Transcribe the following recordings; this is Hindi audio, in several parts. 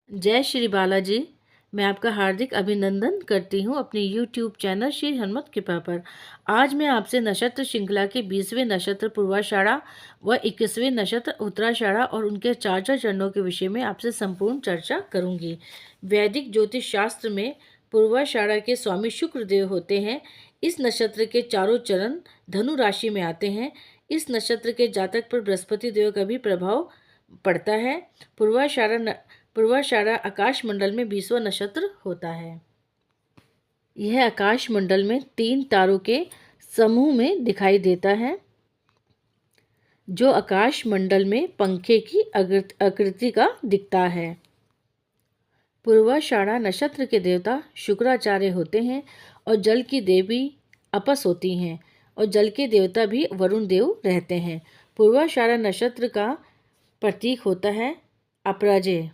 जय श्री बालाजी। मैं आपका हार्दिक अभिनंदन करती हूँ अपने YouTube चैनल श्री हनुमत कृपा पर। आज मैं आपसे नक्षत्र श्रृंखला के 20वें नक्षत्र पूर्वाषाढ़ा व 21वें नक्षत्र उत्तराषाढ़ा और उनके चार चार चरणों के विषय में आपसे संपूर्ण चर्चा करूँगी। वैदिक ज्योतिष शास्त्र में पूर्वाषाढ़ा के स्वामी शुक्र देव होते हैं। इस नक्षत्र के चारों चरण धनु राशि में आते हैं। इस नक्षत्र के जातक पर बृहस्पति देव का भी प्रभाव पड़ता है। पूर्वाषाढ़ा आकाश मंडल में 20वां नक्षत्र होता है। यह आकाश मंडल में 3 तारों के समूह में दिखाई देता है, जो आकाश मंडल में पंखे की आकृति का दिखता है। पूर्वाषाढ़ा नक्षत्र के देवता शुक्राचार्य होते हैं और जल की देवी अपस होती हैं और जल के देवता भी वरुण देव रहते हैं। पूर्वाषाढ़ा नक्षत्र का प्रतीक होता है अपराजय।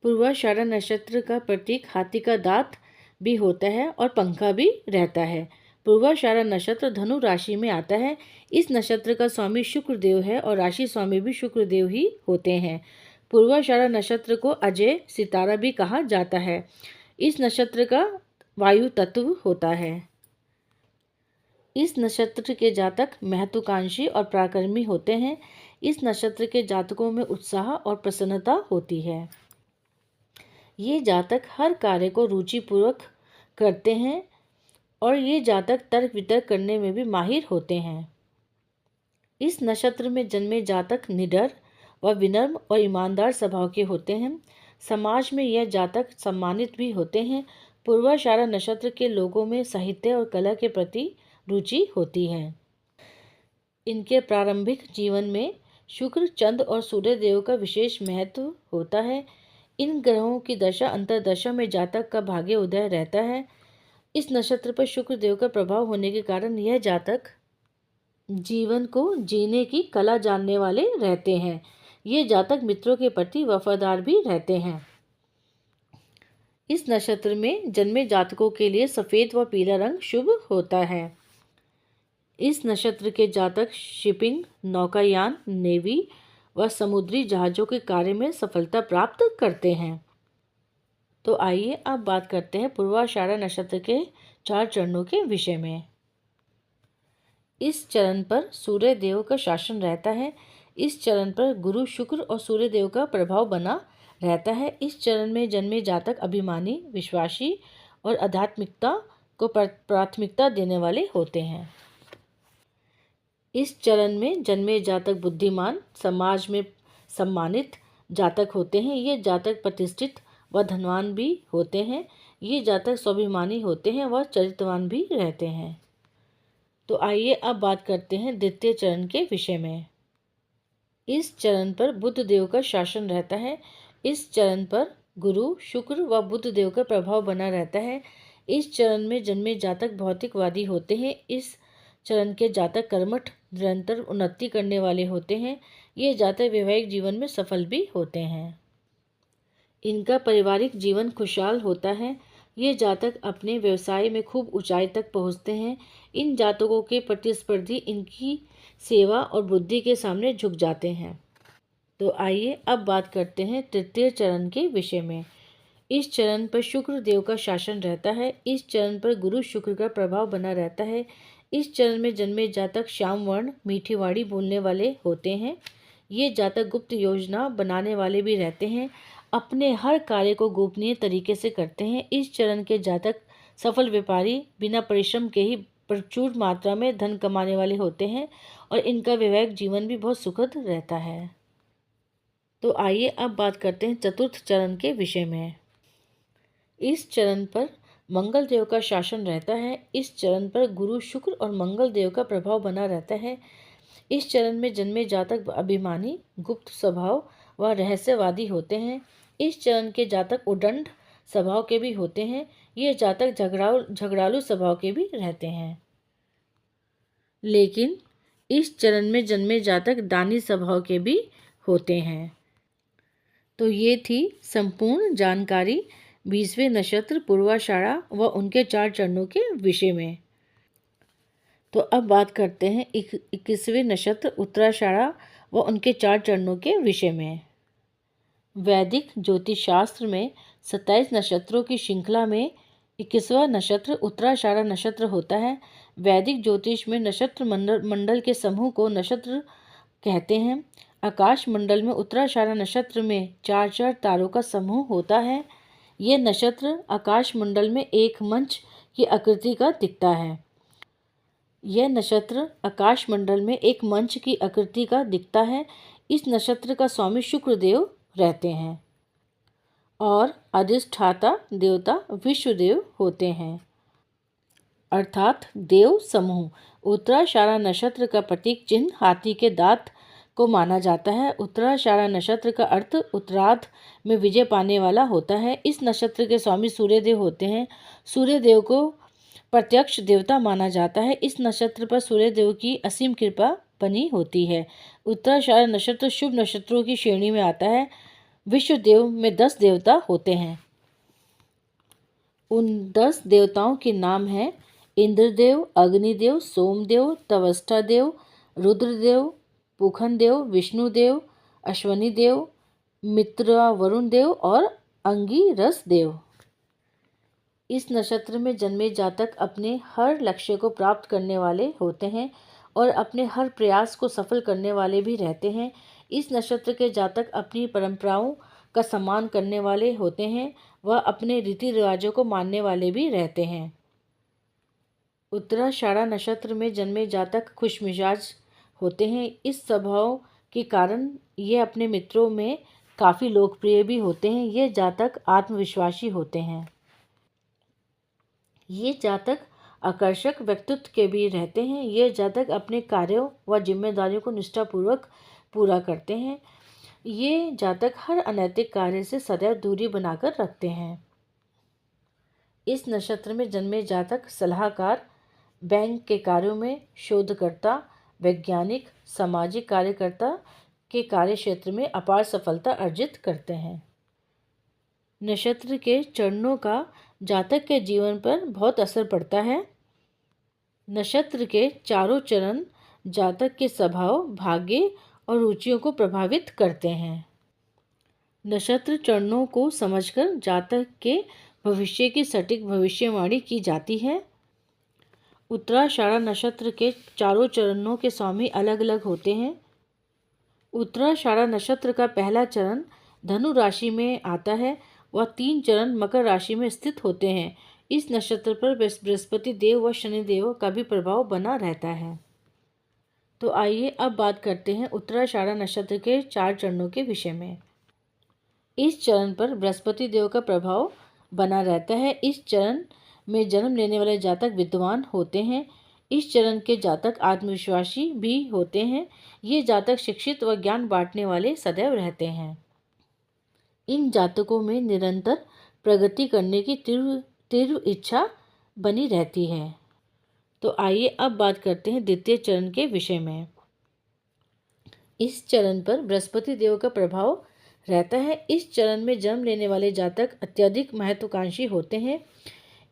पूर्वाषाढ़ा नक्षत्र का प्रतीक हाथी का दांत भी होता है और पंखा भी रहता है। पूर्वाषाढ़ा नक्षत्र धनु राशि में आता है। इस नक्षत्र का स्वामी शुक्रदेव है और राशि स्वामी भी शुक्रदेव ही होते हैं। पूर्वाषाढ़ा नक्षत्र को अजय सितारा भी कहा जाता है। इस नक्षत्र का वायु तत्व होता है। इस नक्षत्र के जातक महत्वाकांक्षी और पराक्रमी होते हैं। इस नक्षत्र के जातकों में उत्साह और प्रसन्नता होती है। ये जातक हर कार्य को रुचिपूर्वक करते हैं और ये जातक तर्क वितर्क करने में भी माहिर होते हैं। इस नक्षत्र में जन्मे जातक निडर व विनम्र और ईमानदार स्वभाव के होते हैं। समाज में यह जातक सम्मानित भी होते हैं। पूर्वाषाढ़ा नक्षत्र के लोगों में साहित्य और कला के प्रति रुचि होती है। इनके प्रारंभिक जीवन में शुक्र, चंद्र और सूर्य देव का विशेष महत्व होता है। इन ग्रहों की दशा अंतर्दशा में जातक का भाग्य उदय रहता है। इस नक्षत्र पर शुक्र देव का प्रभाव होने के कारण यह जातक जीवन को जीने की कला जानने वाले रहते हैं। ये जातक मित्रों के प्रति वफादार भी रहते हैं। इस नक्षत्र में जन्मे जातकों के लिए सफ़ेद व पीला रंग शुभ होता है। इस नक्षत्र के जातक शिपिंग, नौकायान, नेवी व समुद्री जहाज़ों के कार्य में सफलता प्राप्त करते हैं। तो आइए अब बात करते हैं पूर्वाषाढ़ा नक्षत्र के 4 चरणों के विषय में। इस चरण पर सूर्य देव का शासन रहता है। इस चरण पर गुरु, शुक्र और सूर्य देव का प्रभाव बना रहता है। इस चरण में जन्मे जातक अभिमानी, विश्वासी और आध्यात्मिकता को प्राथमिकता देने वाले होते हैं। इस चरण में जन्मे जातक बुद्धिमान, समाज में सम्मानित जातक होते हैं। ये जातक प्रतिष्ठित व धनवान भी होते हैं। ये जातक स्वाभिमानी होते हैं व चरित्रवान भी रहते हैं। तो आइए अब बात करते हैं द्वितीय चरण के विषय में। इस चरण पर बुध देव का शासन रहता है। इस चरण पर गुरु, शुक्र व बुध देव का प्रभाव बना रहता है। इस चरण में जन्मे जातक भौतिकवादी होते हैं। इस चरण के जातक कर्मठ, निरंतर उन्नति करने वाले होते हैं। ये जातक वैवाहिक जीवन में सफल भी होते हैं। इनका पारिवारिक जीवन खुशहाल होता है। ये जातक अपने व्यवसाय में खूब ऊंचाई तक पहुंचते हैं। इन जातकों के प्रतिस्पर्धी इनकी सेवा और बुद्धि के सामने झुक जाते हैं। तो आइए अब बात करते हैं तृतीय चरण के विषय में। इस चरण पर शुक्र देव का शासन रहता है। इस चरण पर गुरु शुक्र का प्रभाव बना रहता है। इस चरण में जन्मे जातक श्याम वर्ण, मीठी वाणी बोलने वाले होते हैं। ये जातक गुप्त योजना बनाने वाले भी रहते हैं। अपने हर कार्य को गोपनीय तरीके से करते हैं। इस चरण के जातक सफल व्यापारी, बिना परिश्रम के ही प्रचुर मात्रा में धन कमाने वाले होते हैं और इनका वैवाहिक जीवन भी बहुत सुखद रहता है। तो आइए अब बात करते हैं चतुर्थ चरण के विषय में। इस चरण पर मंगल देव का शासन रहता है। इस चरण पर गुरु, शुक्र और मंगल देव का प्रभाव बना रहता है। इस चरण में जन्मे जातक अभिमानी, गुप्त स्वभाव व रहस्यवादी होते हैं। इस चरण के जातक उद्दंड स्वभाव के भी होते हैं। ये जातक झगड़ालू स्वभाव के भी रहते हैं। लेकिन इस चरण में जन्मे जातक दानी स्वभाव के भी होते हैं। तो ये थी संपूर्ण जानकारी 20वें नक्षत्र पूर्वाषाढ़ा व उनके 4 चरणों के विषय में। तो अब बात करते हैं 21वें नक्षत्र उत्तराषाढ़ा व उनके 4 चरणों के विषय में। वैदिक ज्योतिष शास्त्र में 27 नक्षत्रों की श्रृंखला में 21वां नक्षत्र उत्तराषाढ़ा नक्षत्र होता है। वैदिक ज्योतिष में नक्षत्र मंडल के समूह को नक्षत्र कहते हैं। आकाश मंडल में उत्तराषाढ़ा नक्षत्र में 4 तारों का समूह होता है। यह नक्षत्र आकाश मंडल में एक मंच की आकृति का दिखता है। यह नक्षत्र आकाश मंडल में एक मंच की आकृति का दिखता है। इस नक्षत्र का स्वामी शुक्र देव रहते हैं और अधिष्ठाता देवता विश्वदेव होते हैं, अर्थात देव समूह। उत्तराषाढ़ा नक्षत्र का प्रतीक चिन्ह हाथी के दांत को माना जाता है। उत्तराषाढ़ा नक्षत्र का अर्थ उत्तरार्ध में विजय पाने वाला होता है। इस नक्षत्र के स्वामी सूर्यदेव होते हैं। सूर्यदेव को प्रत्यक्ष देवता माना जाता है। इस नक्षत्र पर सूर्यदेव की असीम कृपा बनी होती है। उत्तराषाढ़ा नक्षत्र शुभ नक्षत्रों की श्रेणी में आता है। विश्वदेव में 10 देवता होते हैं। उन 10 देवताओं के नाम हैं इंद्रदेव, अग्निदेव, सोमदेव, तवष्टा देव, रुद्रदेव, पूखन देव, विष्णुदेव, अश्वनी देव, मित्र वरुण देव और अंगिरस देव। इस नक्षत्र में जन्मे जातक अपने हर लक्ष्य को प्राप्त करने वाले होते हैं और अपने हर प्रयास को सफल करने वाले भी रहते हैं। इस नक्षत्र के जातक अपनी परंपराओं का सम्मान करने वाले होते हैं। वह अपने रीति रिवाजों को मानने वाले भी रहते हैं। उत्तराषाढ़ा नक्षत्र में जन्मे जातक खुशमिजाज होते हैं। इस स्वभाव के कारण ये अपने मित्रों में काफ़ी लोकप्रिय भी होते हैं। ये जातक आत्मविश्वासी होते हैं। ये जातक आकर्षक व्यक्तित्व के भी रहते हैं। ये जातक अपने कार्यों व जिम्मेदारियों को निष्ठापूर्वक पूरा करते हैं। ये जातक हर अनैतिक कार्य से सदैव दूरी बनाकर रखते हैं। इस नक्षत्र में जन्मे जातक सलाहकार, बैंक के कार्यों में शोधकर्ता, वैज्ञानिक, सामाजिक कार्यकर्ता के कार्य क्षेत्र में अपार सफलता अर्जित करते हैं। नक्षत्र के चरणों का जातक के जीवन पर बहुत असर पड़ता है। नक्षत्र के चारों चरण जातक के स्वभाव, भाग्य और रुचियों को प्रभावित करते हैं। नक्षत्र चरणों को समझकर जातक के भविष्य की सटीक भविष्यवाणी की जाती है। उत्तराषाढ़ा नक्षत्र के चारों चरणों के स्वामी अलग अलग होते हैं। उत्तराषाढ़ा नक्षत्र का पहला चरण धनु राशि में आता है। वह 3 चरण मकर राशि में स्थित होते हैं। इस नक्षत्र पर बृहस्पति देव व शनि देव का भी प्रभाव बना रहता है। तो आइए अब बात करते हैं उत्तराषाढ़ा नक्षत्र के 4 चरणों के विषय में। इस चरण पर बृहस्पति देव का प्रभाव बना रहता है। इस चरण में जन्म लेने वाले जातक विद्वान होते हैं। इस चरण के जातक आत्मविश्वासी भी होते हैं। ये जातक शिक्षित व ज्ञान बांटने वाले सदैव रहते हैं। इन जातकों में निरंतर प्रगति करने की तीव्र इच्छा बनी रहती है। तो आइए अब बात करते हैं द्वितीय चरण के विषय में। इस चरण पर बृहस्पति देव का प्रभाव रहता है। इस चरण में जन्म लेने वाले जातक अत्यधिक महत्वाकांक्षी होते हैं।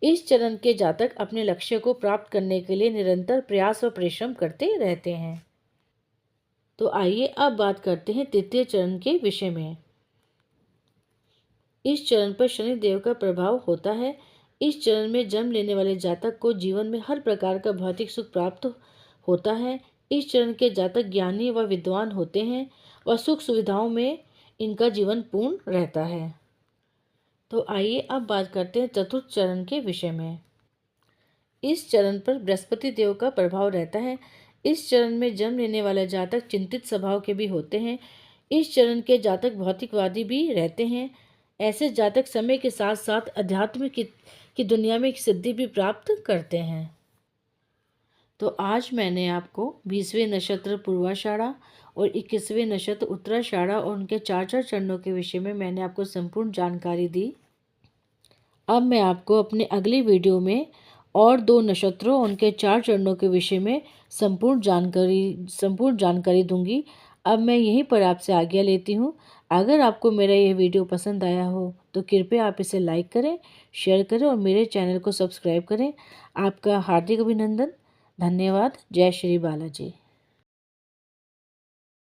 इस चरण के जातक अपने लक्ष्य को प्राप्त करने के लिए निरंतर प्रयास और परिश्रम करते रहते हैं। तो आइए अब बात करते हैं तृतीय चरण के विषय में। इस चरण पर शनि देव का प्रभाव होता है। इस चरण में जन्म लेने वाले जातक को जीवन में हर प्रकार का भौतिक सुख प्राप्त होता है। इस चरण के जातक ज्ञानी व विद्वान होते हैं और सुख सुविधाओं में इनका जीवन पूर्ण रहता है। तो आइए अब बात करते हैं चतुर्थ चरण के विषय में। इस चरण पर बृहस्पति देव का प्रभाव रहता है। इस चरण में जन्म लेने वाले जातक चिंतित स्वभाव के भी होते हैं। इस चरण के जातक भौतिकवादी भी रहते हैं। ऐसे जातक समय के साथ साथ अध्यात्म की दुनिया में एक सिद्धि भी प्राप्त करते हैं। तो आज मैंने आपको 20वें नक्षत्र पूर्वाषाढ़ा और 21वें नक्षत्र उत्तराषाढ़ा और उनके 4 चरणों के विषय में मैंने आपको संपूर्ण जानकारी दी। अब मैं आपको अपने अगली वीडियो में और 2 नक्षत्रों और उनके 4 चरणों के विषय में संपूर्ण जानकारी दूंगी। अब मैं यहीं पर आपसे आज्ञा लेती हूँ। अगर आपको मेरा यह वीडियो पसंद आया हो तो कृपया आप इसे लाइक करें, शेयर करें और मेरे चैनल को सब्सक्राइब करें। आपका हार्दिक अभिनंदन। धन्यवाद। जय श्री बालाजी।